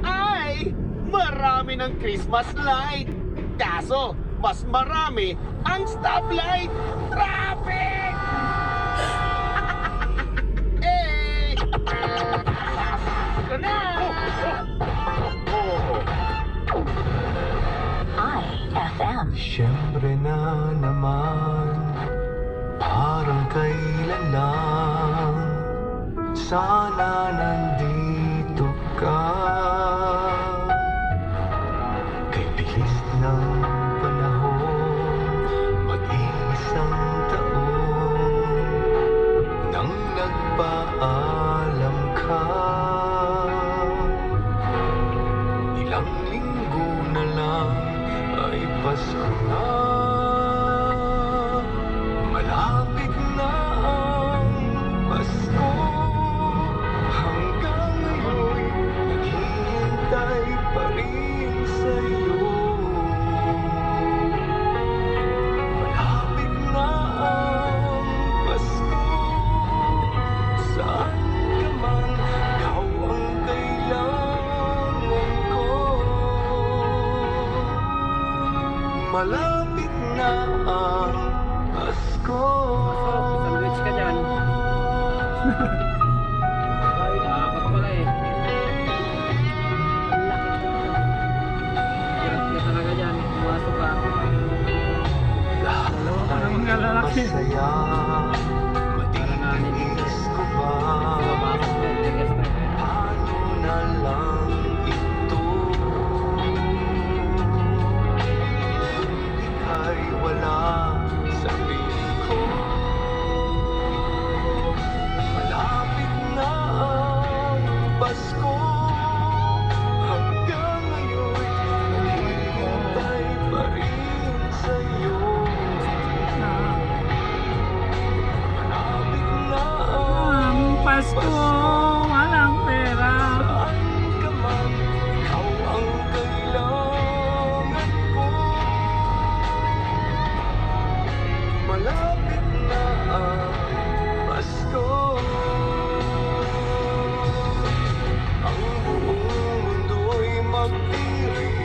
Ay! Marami ng Christmas light! Kaso, mas marami ang stoplight! Traffic! Eh! Ito na! IFM. Siyempre na naman, parang kailan lang, sana nandito ka. Kay bilis ng panahon, mag-iisang taon, nang nagpaalam ka. Ilang linggo na lang ay Pasko na. Malapit na ang Pasko. Hanggang ngayon, naghihintay pa rin sa'yo. Malapit na ang Pasko. Saan ka man, ikaw ang kailangan ko. Malapit na ang Pasko. Sandwich ka dyan. Dapat pala eh. Ang laki naman. Hirap ka talaga dyan. Pumasok ka. Lahat Dalawa pa ay naman nga lalaki. masaya. Matitiis ko ba? Pumasok ka. Tigas na. Paano na lang ito? Ika'y wala sa piling ko. Malapit na ang Pasko. Hanggang ngayon, naghihintay pa rin sa'yo. Malapit na Ang Pasko, walang pera. Saan ka man, ikaw ang kailangan ko. Malapit na ang Pasko. Ang buong mundo'y magdiriwang.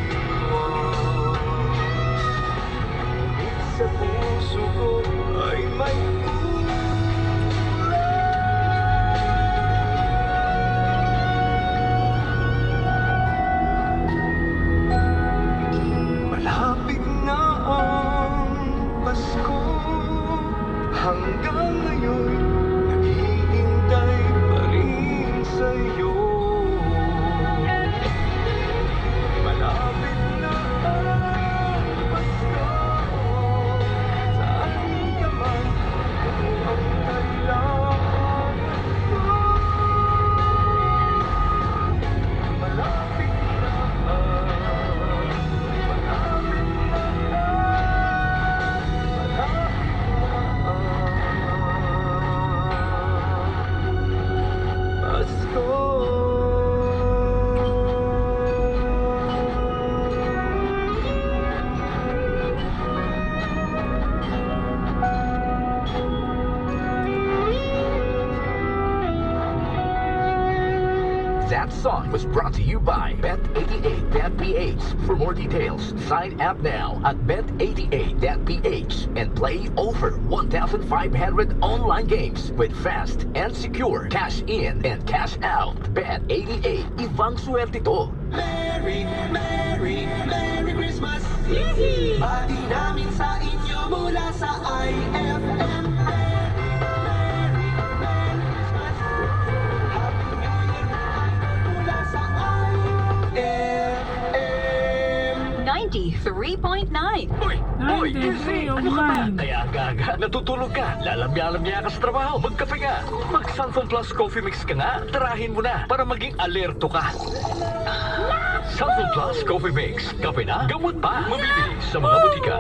Ngunit sa puso ko ay may malapit na ang Pasko. Hanggang ngayon, naghihintay pa rin sa'yo. Malapit na ang Pasko. Saan ka man, ikaw ang kailangan ko. Malapit na That song was brought to you by Bet88.ph. For more details, sign up now at Bet88.ph and play over 1,500 online games with fast and secure cash in and cash out. Bet88, ibang swerte to. Merry, Merry, Merry Christmas! Bati namin sa inyo mula sa IFM. Merry, Merry Christmas! Happy New Year mula sa IFM. 93.9. Uy! Uy! Easy! Ano ka ba? 93.9. Kaya aga, natutulog ka, lalamya-lamya ka sa trabaho, magkape ka. Mag Samsung Plus Coffee Mix ka nga, tarahin mo na para maging alerto ka. Samsung Plus Coffee Mix, kape na, gamot pa, mabibili sa mga butika.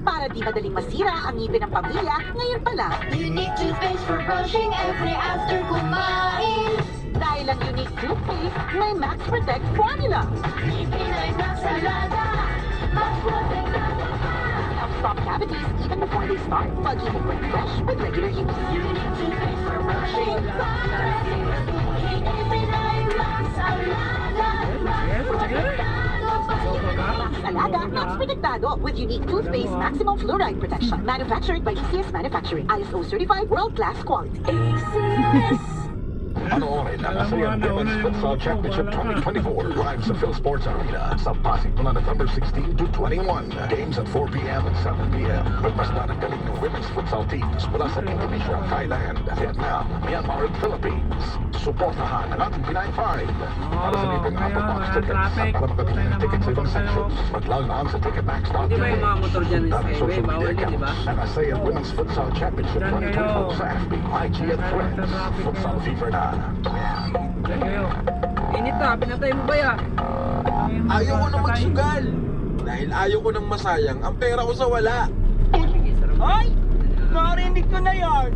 Para di madaling masira ang ngipin ng pamilya, ngayon pala. Unique toothpaste for brushing every after kumain. Dahil ang unique toothpaste may Max Protect formula. Ngipin ay nagsalada. Mas protektado pa. Help stop cavities even before they start. Mag-ibig fresh with regular use. Unique toothpaste for brushing. Aga, Max Protectado with unique toothpaste maximum fluoride protection. Manufactured by ECS Manufacturing. ISO certified world-class quality. Panoorin ang ASEAN Women's Futsal Championship 2024 live sa PhilSports Arena sa Pasig mula November 16 to 21. Games at 4 p.m. and 7 p.m. with mas nanagaling ng women's futsal teams mula sa Indonesia, Thailand, Vietnam, Myanmar at Philippines. Suportahan ang ating Pinay 5. Para sa libreng ngayon, Apple Box walang tickets traffic. at para makabili ng Wala tickets sa ibang namang sections, mag-log on sa Ticketmax.com. Di ba yung mga motor dyan is highway? Bawal din, di ba? Ang ASEAN Women's Futsal Championship Dyan kayo. 2024 sa FB, IG at Threads. Futsal fever na. Diyan kayo. Init na, pinatay mo ba yan? Ayaw ko na magsugal. Dahil ayaw ko nang masayang ang pera ko sa wala. Sige, sarap. Ay! Narinig ko na yan!